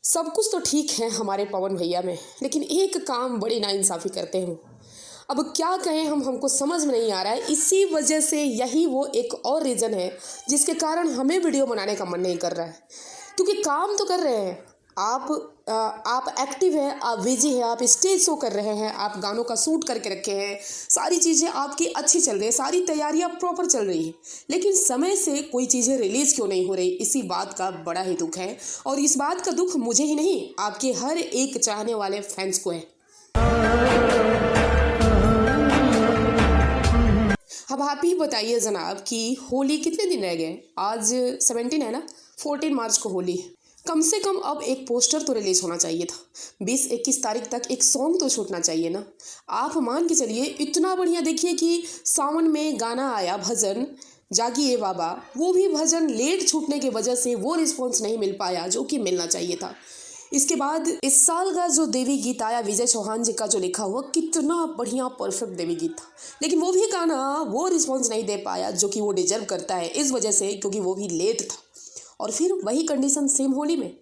सब कुछ तो ठीक है हमारे पवन भैया में, लेकिन एक काम बड़ी नाइंसाफ़ी करते हैं वो। अब क्या कहें हमको समझ में नहीं आ रहा है। इसी वजह से यही वो एक और रीज़न है जिसके कारण हमें वीडियो बनाने का मन नहीं कर रहा है, क्योंकि काम तो कर रहे हैं आप एक्टिव हैं, आप बिजी हैं, आप स्टेज शो कर रहे हैं, आप गानों का शूट करके रखे हैं, सारी चीज़ें आपकी अच्छी चल रही है, सारी तैयारियां प्रॉपर चल रही है, लेकिन समय से कोई चीज़ें रिलीज़ क्यों नहीं हो रही। इसी बात का बड़ा ही दुख है, और इस बात का दुख मुझे ही नहीं, आपके हर एक चाहने वाले फैंस को है। अब आप ही बताइए जनाब कि होली कितने दिन रह गए। आज 17 है ना, 14 मार्च को होली है। कम से कम अब एक पोस्टर तो रिलीज होना चाहिए था। 20-21 तारीख तक एक सॉन्ग तो छूटना चाहिए ना। आप मान के चलिए, इतना बढ़िया देखिए कि सावन में गाना आया भजन जागिए बाबा, वो भी भजन लेट छूटने की वजह से वो रिस्पॉन्स नहीं मिल पाया जो कि मिलना चाहिए था। इसके बाद इस साल का जो देवी गीत आया विजय चौहान जी का जो लिखा हुआ, कितना बढ़िया परफेक्ट देवी गीत था, लेकिन वो भी गाना वो रिस्पॉन्स नहीं दे पाया जो कि वो डिजर्व करता है, इस वजह से क्योंकि वो भी लेट था। और फिर वही कंडीशन सेम होली में।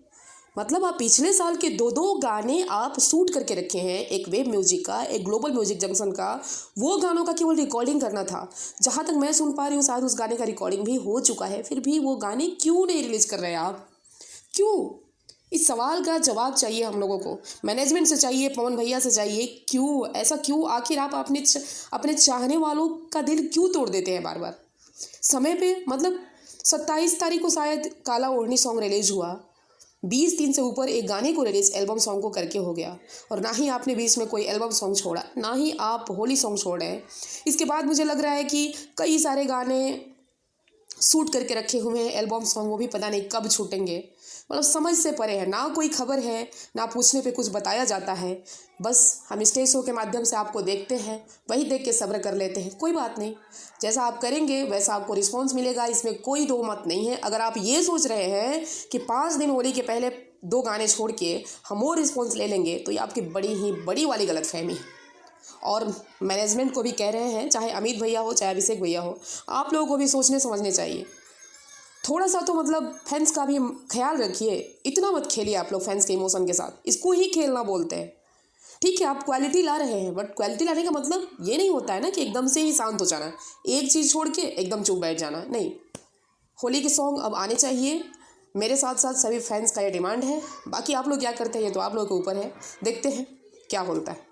मतलब आप पिछले साल के दो गाने आप शूट करके रखे हैं, एक वेब म्यूजिक का, एक ग्लोबल म्यूजिक जंक्शन का, वो गानों का केवल रिकॉर्डिंग करना था। जहाँ तक मैं सुन पा रही हूँ शायद उस गाने का रिकॉर्डिंग भी हो चुका है, फिर भी वो गाने क्यों नहीं रिलीज कर रहे हैं आप? क्यों? इस सवाल का जवाब चाहिए हम लोगों को, मैनेजमेंट से चाहिए, पवन भैया से चाहिए। क्यों ऐसा क्यों? आखिर आप अपने चाहने वालों का दिल क्यों तोड़ देते हैं बार बार समय पे? मतलब 27 तारीख को शायद काला ओढ़नी सॉन्ग रिलीज हुआ, 20 दिन से ऊपर एक गाने को रिलीज एल्बम सॉन्ग को करके हो गया, और ना ही आपने बीच में कोई एल्बम सॉन्ग छोड़ा, ना ही आप होली सॉन्ग छोड़ रहे हैं। इसके बाद मुझे लग रहा है कि कई सारे गाने शूट करके रखे हुए हैं, एल्बम सॉन्ग, वो भी पता नहीं कब छूटेंगे। मतलब समझ से परे है, ना कोई खबर है, ना पूछने पे कुछ बताया जाता है। बस हम स्टेज शो के माध्यम से आपको देखते हैं, वही देख के सब्र कर लेते हैं। कोई बात नहीं, जैसा आप करेंगे वैसा आपको रिस्पॉन्स मिलेगा, इसमें कोई दो मत नहीं है। अगर आप ये सोच रहे हैं कि 5 दिन होली के पहले 2 गाने छोड़ के हम वो रिस्पॉन्स ले लेंगे, तो ये आपकी बड़ी ही बड़ी वाली गलतफहमी है। और मैनेजमेंट को भी कह रहे हैं, चाहे अमित भैया हो चाहे अभिषेक भैया हो, आप लोगों को भी सोचने समझने चाहिए। थोड़ा सा तो मतलब फैंस का भी ख्याल रखिए। इतना मत खेलिए आप लोग फैंस के इमोशन के साथ, इसको ही खेलना बोलते हैं। ठीक है, आप क्वालिटी ला रहे हैं, बट क्वालिटी लाने का मतलब ये नहीं होता है ना कि एकदम से ही शांत हो जाना, एक चीज़ छोड़ के एकदम चुप बैठ जाना। नहीं, होली के सॉन्ग अब आने चाहिए। मेरे साथ साथ सभी फैंस का ये डिमांड है। बाकी आप लोग क्या करते हैं ये तो आप लोगों के ऊपर है, देखते हैं क्या होता है।